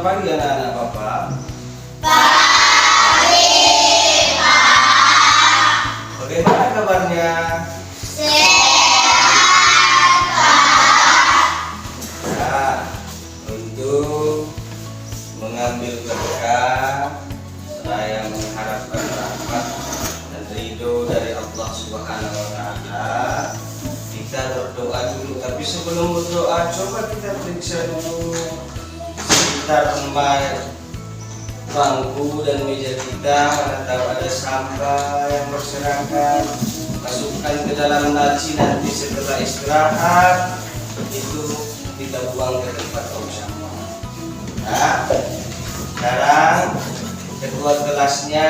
pagi anak-anak Bapak. Pagi, Pak. Bagaimana kabarnya? Sehat, Pak. Nah, untuk mengambil berkah, saya mengharapkan rahmat dan ridho dari Allah Subhanahu wa Ta'ala. Kita berdoa dulu, tapi sebelum berdoa, coba kita periksa dulu sekitar bangku dan meja kita. Mana tahu ada sampah yang berserakan, masukkan ke dalam laci, nanti setelah istirahat itu kita buang ke tempat tong sampah. Nah, sekarang kedua kelasnya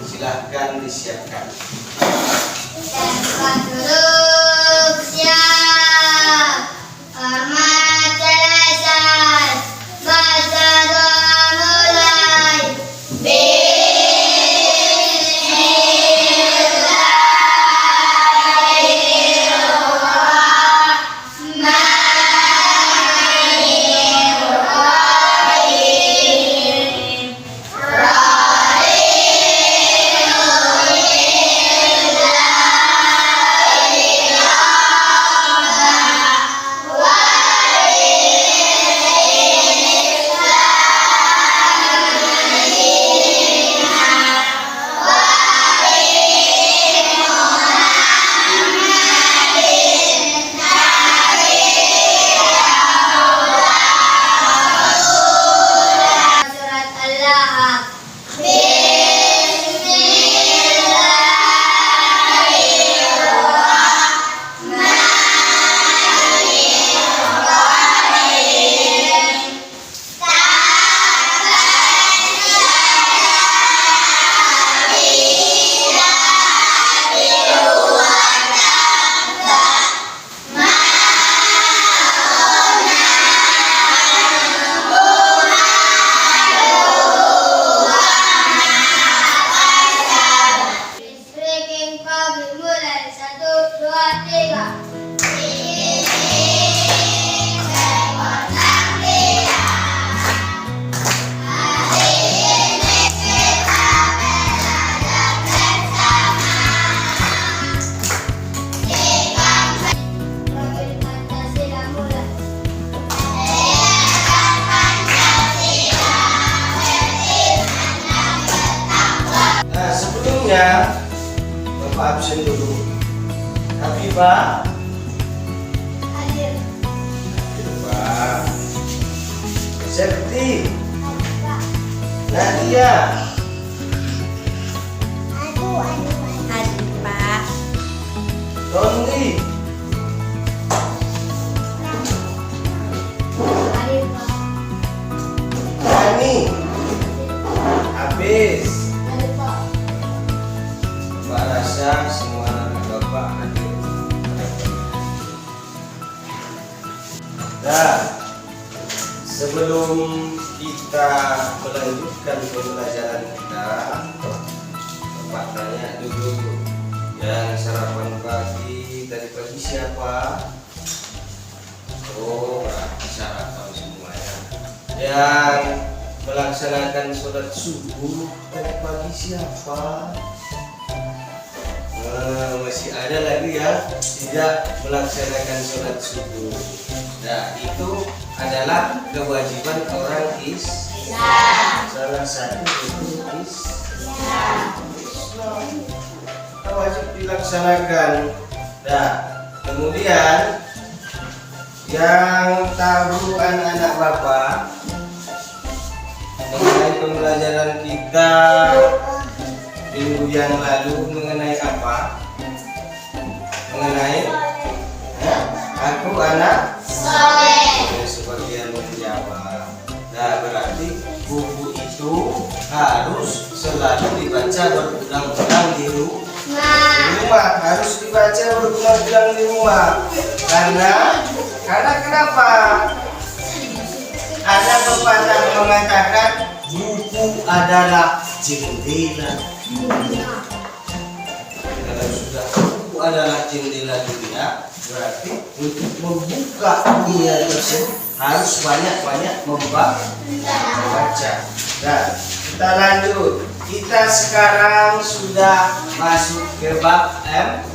silahkan disiapkan. Tempat duduk siap. Hormat selesai. Baca doa mulai. Surat Al-Lahab. Speaking public mulai 1, 2, 3. Nah, sebelumnya Bapak absen dulu. Tapi Pak, Hadir. Pak Serti, Nadia, Hadir, Pak. Rondi, Hadir, Pak. Dani, Habis, Hadir, Pak. Bapak rasa semua anak Bapak hadir. Nah, sebelum kita melanjutkan pembelajaran kita, Bapak tanya dulu, yang sarapan pagi tadi pagi siapa? Oh, berarti sarapan semuanya. Yang melaksanakan sholat subuh tadi pagi siapa? Masih ada lagi ya tidak melaksanakan sholat subuh. Nah, itu adalah kewajiban orang Islam. Salah satu itu Islam. Wajib dilaksanakan. Nah, kemudian yang tahu anak-anak Bapak mengenai pembelajaran kita minggu yang lalu mengenai apa? Mengenai aku anak soleh. Sebagian menjawab. Nah, berarti buku itu harus selalu dibaca berulang-ulang di rumah. Harus dibaca berulang-ulang di rumah. Karena kenapa? Ada pepatah mengatakan buku adalah jendela. Kalau sudah buku adalah jendela dunia, berarti untuk membuka dunia tersebut harus banyak-banyak membaca. Nah, kita lanjut. Kita sekarang sudah masuk ke bab 4,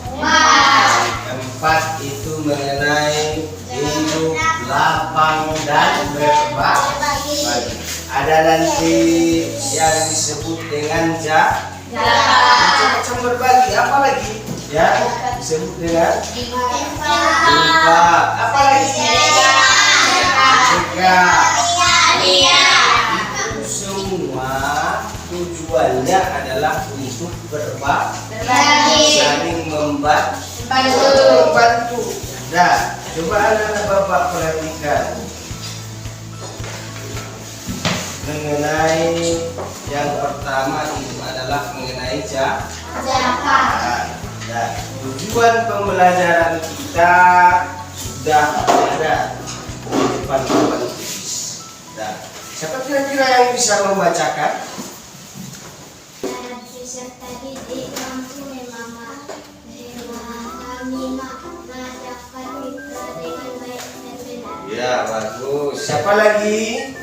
itu mengenai hidup, lapang, dan berbagi. Ada nanti yang disebut dengan macam berbagi. Apa lagi? Ya, disebut dengan infak. Apa lagi? Itu semua tujuannya adalah untuk berbagi, saling membantu. Nah, coba anak-anak Bapak perhatikan mengenai yang pertama itu adalah mengenai zakat. Nah, tujuan pembelajaran kita sudah ada di depan papan tulis. Nah, siapa kira-kira yang bisa membacakan? Ya, bagus. Siapa lagi?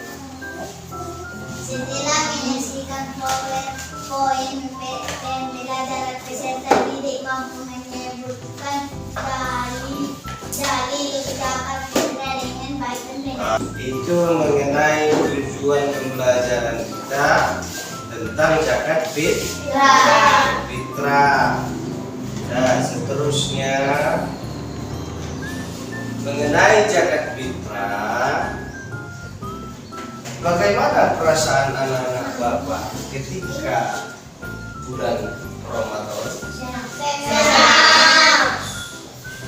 Setelah menyelesaikan poin pembelajaran peserta didik mampu menyebutkan dalil zakat fitrah dengan baik dan benar. Itu mengenai tujuan pembelajaran kita tentang zakat fitrah. Nah, seterusnya mengenai zakat fitrah, bagaimana perasaan anak-anak Bapak ketika bulan Ramadan?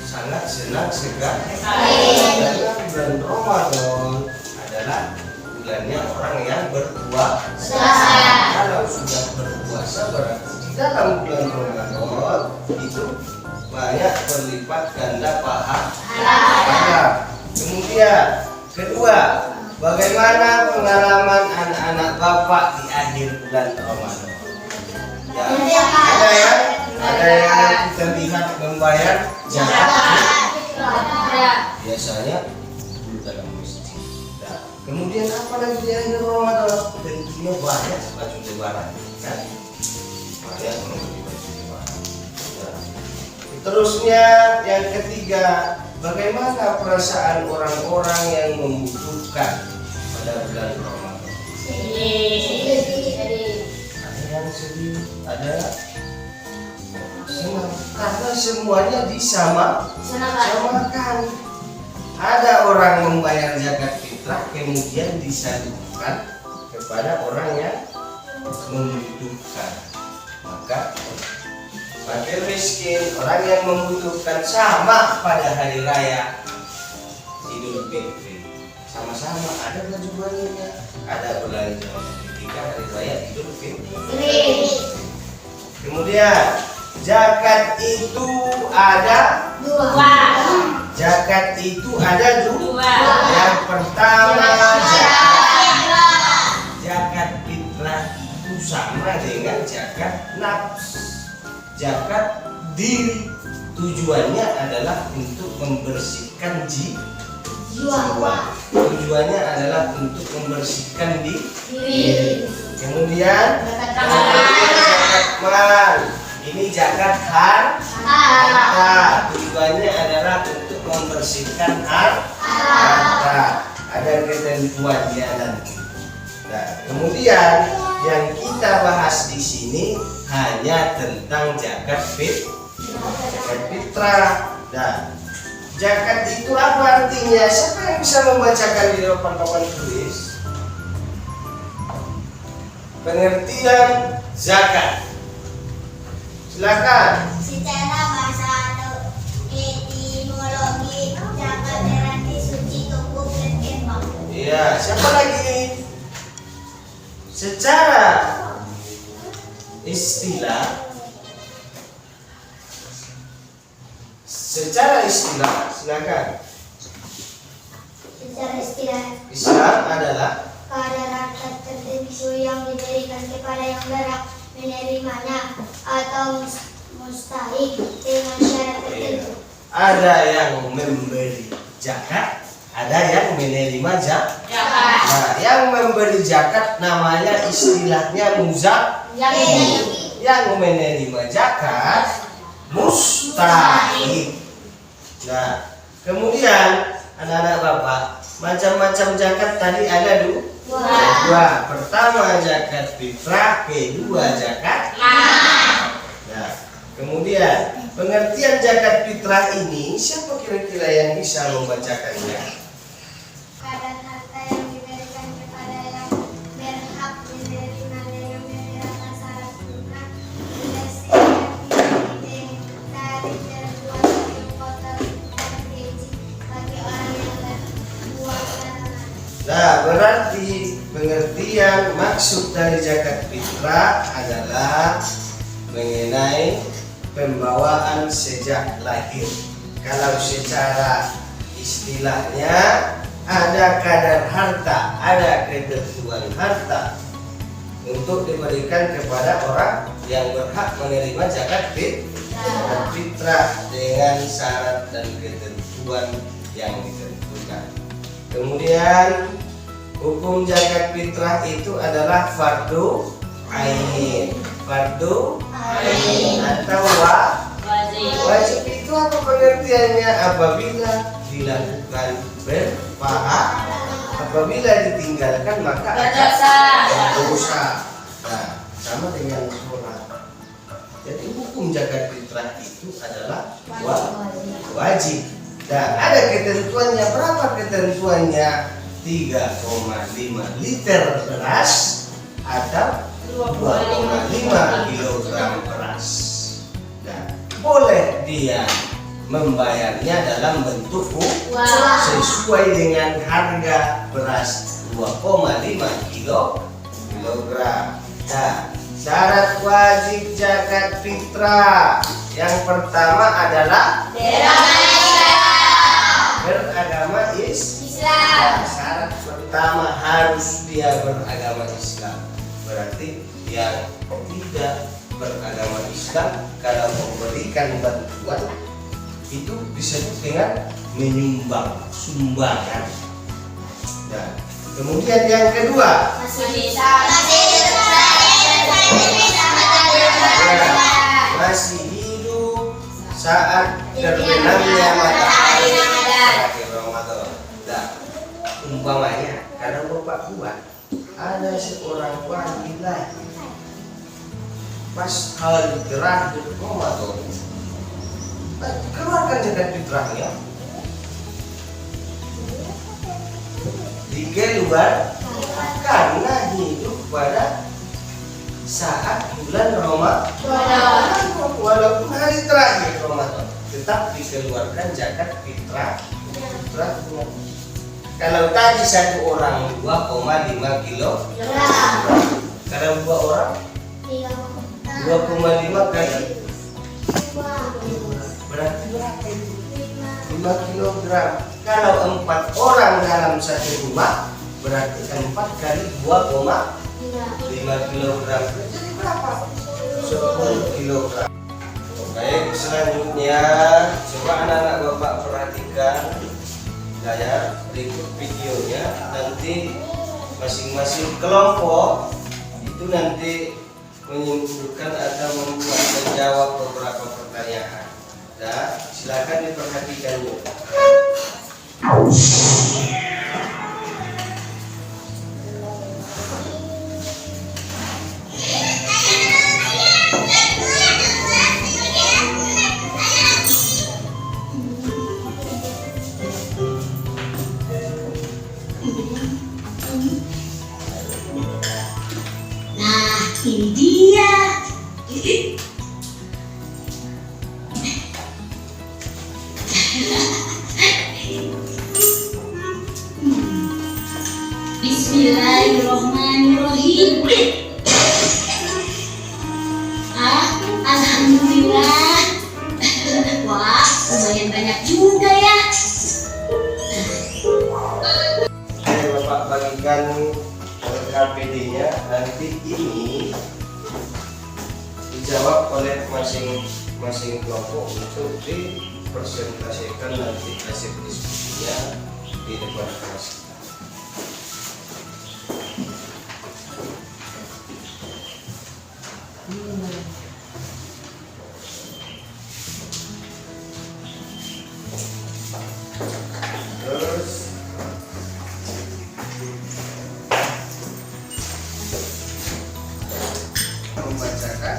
Sangat senang sekali. Karena bulan Ramadan adalah bulannya orang yang berpuasa. Kalau sudah berpuasa berarti di dalam bulan Ramadan itu banyak berlipat ganda pahala. Kemudian kedua, bagaimana pengalaman anak-anak Bapak di akhir bulan Ramadan? Ya, ada yang kita lihat membayar zakat. Biasanya di dalam masjid. Nah, kemudian apa lagi di akhir Ramadan? Tentunya banyak baju lebaran, kan? Banyak membeli baju lebaran. Nah, terusnya yang ketiga, bagaimana perasaan orang-orang yang membutuhkan pada bulan Ramadan? Ada yang sedih, ada senang, karena semuanya disamakan. Ada orang membayar zakat fitrah kemudian disalurkan kepada orang yang membutuhkan. Maka fakir miskin, orang yang membutuhkan sama pada hari raya Idul Fitri. Sama-sama ada baju-bajunya, ada belanja ketika hari raya Idul Fitri. Kemudian zakat itu ada dua. Zakat itu ada dua. Yang pertama zakat fitrah itu sama dengan zakat nafs. Zakat diri, tujuannya adalah untuk membersihkan jiwa. Tujuannya adalah untuk membersihkan diri. Kemudian zakat mal, ini zakat harta, tujuannya adalah untuk membersihkan harta. Ada ketentuannya nanti. Nah, kemudian yang kita bahas di sini hanya tentang zakat fitrah. Nah, zakat itu apa artinya? Siapa yang bisa membacakan di depan papan tulis? Pengertian zakat. Silakan. Secara bahasa etimologi, zakat berarti suci, tumbuh, berkembang. Iya, siapa lagi? Secara istilah, silakan. Secara istilah, Islam adalah kadar harta tertentu yang diberikan kepada yang berhak menerimanya atau Mustahik dengan syarat tertentu. Ada yang memberi zakat, ada yang menerima zakat. Nah, yang memberi zakat namanya istilahnya muzaki. Yang menerima zakat mustahik. Nah, kemudian anak-anak bapak, macam-macam zakat tadi ada dua. Pertama zakat fitrah, kedua zakat. Nah, kemudian pengertian zakat fitrah ini siapa kira-kira yang bisa membacakannya? Kadar harta yang diberikan kepada yang berhak menerima dengan menerapkan syarat lunak dari terbuat dari kotor dan keji bagi orang yang berbuat larangan. Nah, berarti pengertian maksud dari zakat fitrah adalah mengenai pembawaan sejak lahir. Kalau secara istilahnya ada kadar harta, ada ketentuan harta untuk diberikan kepada orang yang berhak menerima zakat fitrah dengan syarat dan ketentuan yang ditentukan. Kemudian hukum zakat fitrah itu adalah fardu ain. Fardu ain atau wajib itu apa pengertiannya? Apabila dilakukan berpahala, apabila ditinggalkan maka dosa. Nah, sama dengan sholat. Jadi hukum zakat fitrah itu adalah wajib. Dan ada ketentuannya. Berapa ketentuannya? 3,5 liter beras atau 2,5 kilogram beras. Nah, boleh dia membayarnya dalam bentuk sesuai dengan harga beras 2,5 kilogram. Nah, syarat wajib zakat fitrah yang pertama adalah beragama Islam. Syarat pertama harus dia beragama Islam. Berarti yang tidak beragama Islam kalau memberikan bantuan itu disebut dengan menyumbang, sumbangan. Nah, kemudian yang kedua, masih hidup saat terbenamnya matahari akhir Ramadan. Nah, umpamanya kalau bapak buat ada seorang laki-laki pas hari terakhir Ramadan, keluarkan zakat fitrahnya, dikeluar karena hidup pada saat bulan Ramadan, walaupun hari terakhir Ramadan, tetap dikeluarkan zakat fitrahnya. Kalau tadi satu orang 2,5 kilo, kalau dua orang 2,5 kali berarti berapa itu? 5 kilogram. Kalau 4 orang dalam satu rumah berarti 4 kali 2,5 kilogram. Jadi berapa? 10 kilogram. Baik, selanjutnya coba anak-anak bapak perhatikan saya berikut videonya. Nanti masing-masing kelompok itu nanti menyimpulkan atau menjawab beberapa pertanyaan. Nah, silakan diperhatikan yuk. Nah, ini dia. Bismillahirrahmanirrahim. Alhamdulillah. Wah, lumayan banyak juga ya. Saya bapak bagikan KPD-nya. Nanti ini dijawab oleh masing kelompok untuk dipresentasikan nanti hasil diskusinya di depan kelas kita. Terus membacakan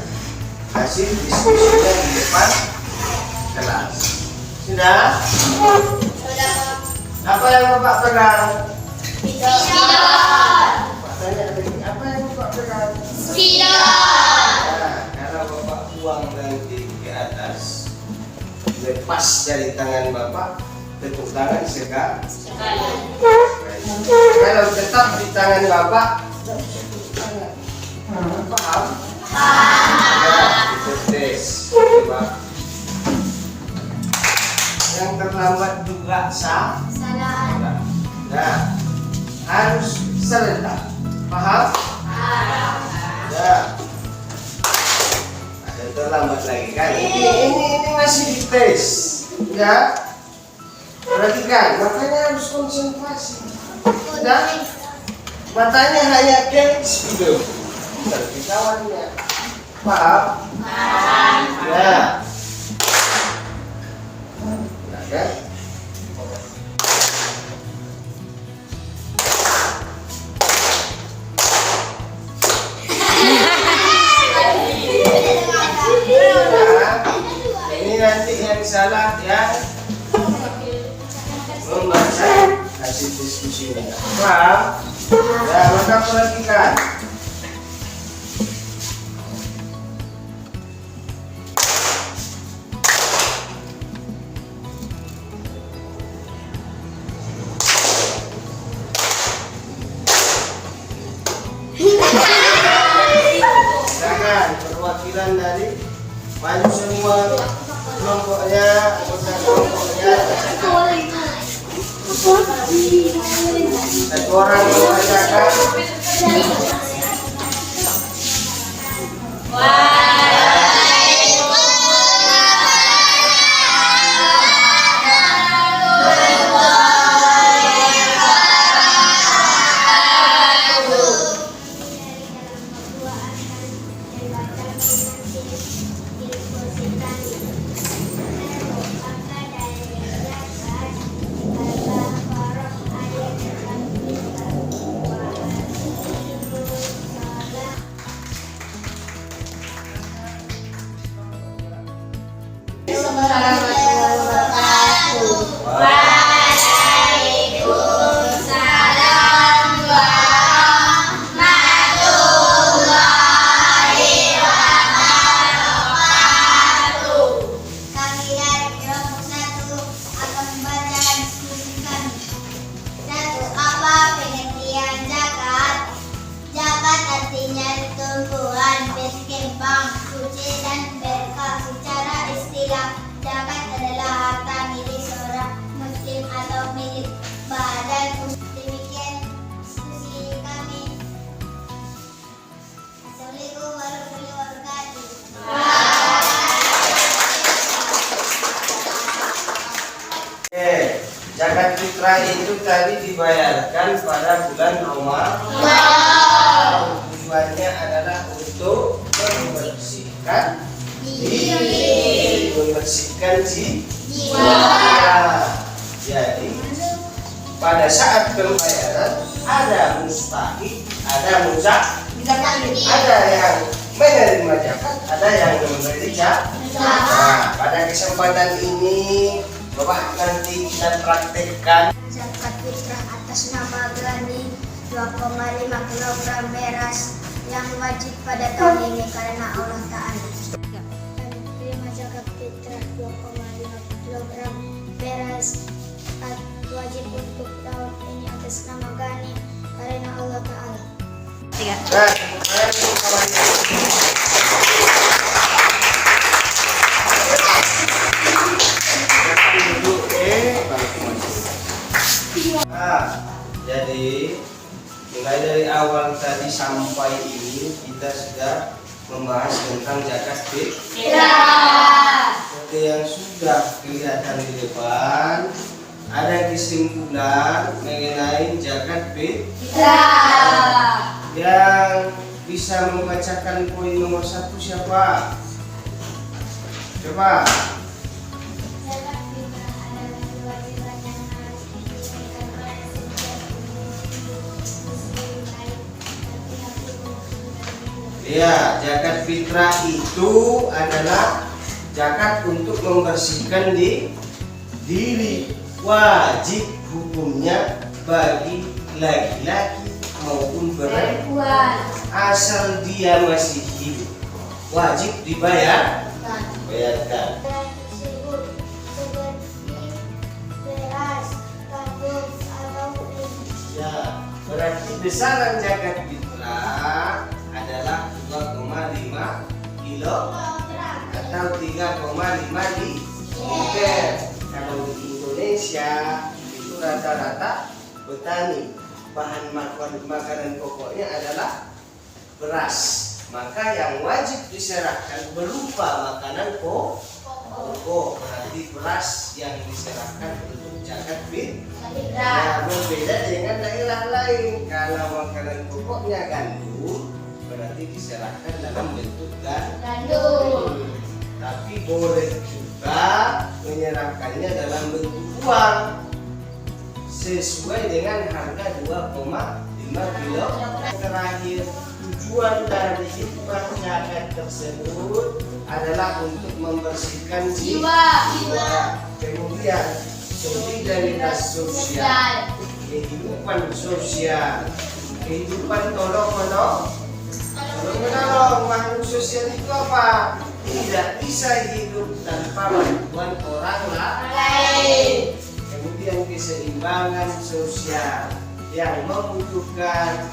hasil diskusinya di depan kelas. Sudah? Sudah. Apa yang Bapak pegang? Tidak. Bapak tanya lagi, apa yang Bapak pegang? Tidak. Nah, kalau Bapak buang nanti ke atas, lepas dari tangan Bapak, tepuk tangan sekali. Kalau tetap di tangan Bapak, tepuk tangan. Paham? Ya, itu tes. Coba. Yang terlambat juga sah. Salah. Nah, harus serentak. Paham? Ya. Ada terlambat lagi kan? Ini masih dites. Ya. Perhatikan, makanya harus konsentrasi. Sudah? Matanya hanya ke spidol. Tapi kawannya. Paham? Ya. Nah, kan? Ini nanti yang salah yang membaca hasil diskusinya. Paham? Ya, maka perhatikan. Silakan perwakilan dari maju semua kelompoknya, anggota kelompoknya. Satu orang membacakan. Kami dari kelompok 1 akan membaca diskusi kami. 1. Apa pengertian zakat? Zakat artinya tumbuhan berkembang, suci dan berkah. Secara istilah, zakat adalah harta milik seorang muslim atau milik badan. Demikian diskusi kami. Assalamualaikum warahmatullahi wabarakatuh. Oke, zakat fitrah itu tadi dibayarkan pada bulan Ramadan. Tujuannya adalah untuk membersihkan diri, membersihkan jiwa. Jadi pada saat pembayaran ada mustahik, ada muzak, ada yang menerima zakat, ada yang memberi zakat. Nah, pada kesempatan ini Bapak nanti kita praktekkan Zakat fitrah atas nama Gani 2,5 kg beras yang wajib pada tahun ini karena Allah Ta'ala. Kami terima zakat fitrah 2,5 kg beras wajib untuk tahun ini atas nama Gani karena Allah Ta'ala. Nah, saya untuk kawan-kawan. Jadi mulai dari awal tadi sampai ini kita sudah membahas tentang zakat fitrah. Seperti yang sudah kelihatan di depan, ada kesimpulan mengenai zakat fitrah. Yang bisa membacakan poin nomor 1 siapa? Coba. Zakat fitrah adalah kewajiban yang harus ditunaikan oleh setiap muslim baik laki-laki maupun wanita. Ya, zakat fitrah itu adalah zakat untuk membersihkan diri, wajib hukumnya bagi laki-laki maupun perempuan asal dia masih hidup, wajib dibayarkan. Dan tersebut seperti beras, gandum, atau Ya, berarti besaran zakat fitrah adalah 2,5 kilo atau 3,5 liter. Kalau di Indonesia itu rata-rata petani bahan makanan pokoknya adalah beras, maka yang wajib diserahkan berupa makanan pokok, berarti beras yang diserahkan untuk zakat fitrah. Nah, berbeda dengan daerah lain, kalau makanan pokoknya gandum berarti diserahkan dalam bentuk gandum, tapi boleh juga menyerahkannya dalam bentuk uang sesuai dengan harga 2,5 kilo. Terakhir, tujuan dari hikmah zakat tersebut adalah untuk membersihkan jiwa. Kemudian solidaritas sosial, kehidupan sosial, kehidupan tolong menolong. Makhluk sosial itu apa? Tidak bisa hidup tanpa bantuan orang lain. Kemudian keseimbangan sosial, yang membutuhkan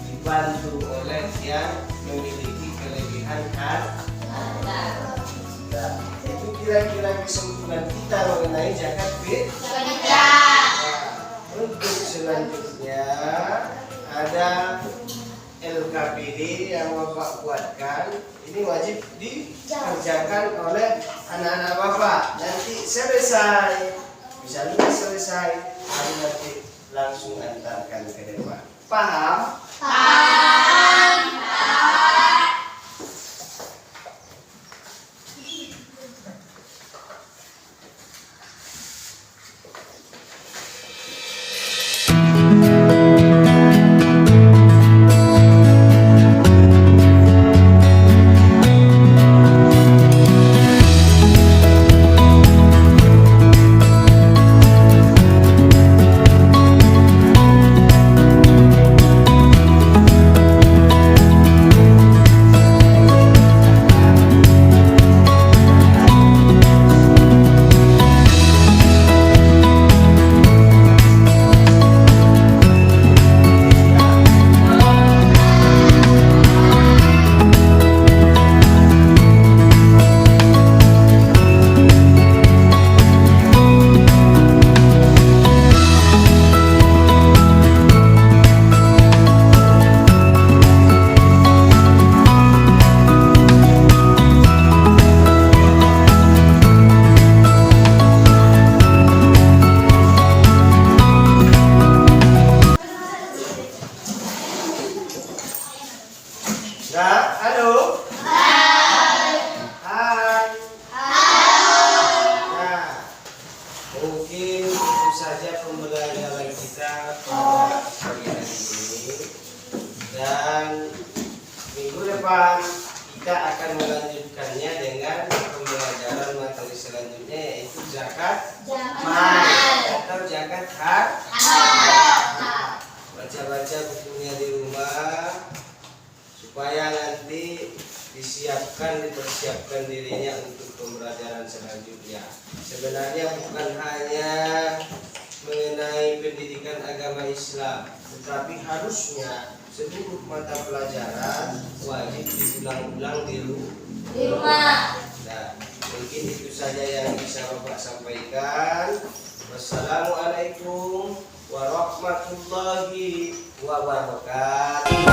dibantu oleh yang memiliki kelebihan harta. Nah, itu kira-kira kesimpulan kita mengenai zakat fitrah. Untuk selanjutnya ada LKPD yang Bapak buatkan. Ini wajib dikerjakan oleh anak-anak Bapak. Nanti selesai, misalnya selesai, hari nanti langsung antarkan ke depan. Paham? Paham. Nah, halo. Hai. Nah, mungkin itu saja pembelajaran kita pada pagi hari ini. Dan minggu depan kita akan melanjutkannya dengan pembelajaran materi selanjutnya, yaitu zakat mal atau zakat harta. Baca-baca bukunya di rumah supaya nanti dipersiapkan dirinya untuk pembelajaran selanjutnya. Sebenarnya bukan hanya mengenai pendidikan agama Islam, tetapi harusnya seluruh mata pelajaran wajib diulang-ulang di rumah. Nah, mungkin itu saja yang bisa Bapak sampaikan. Wassalamualaikum warahmatullahi wabarakatuh.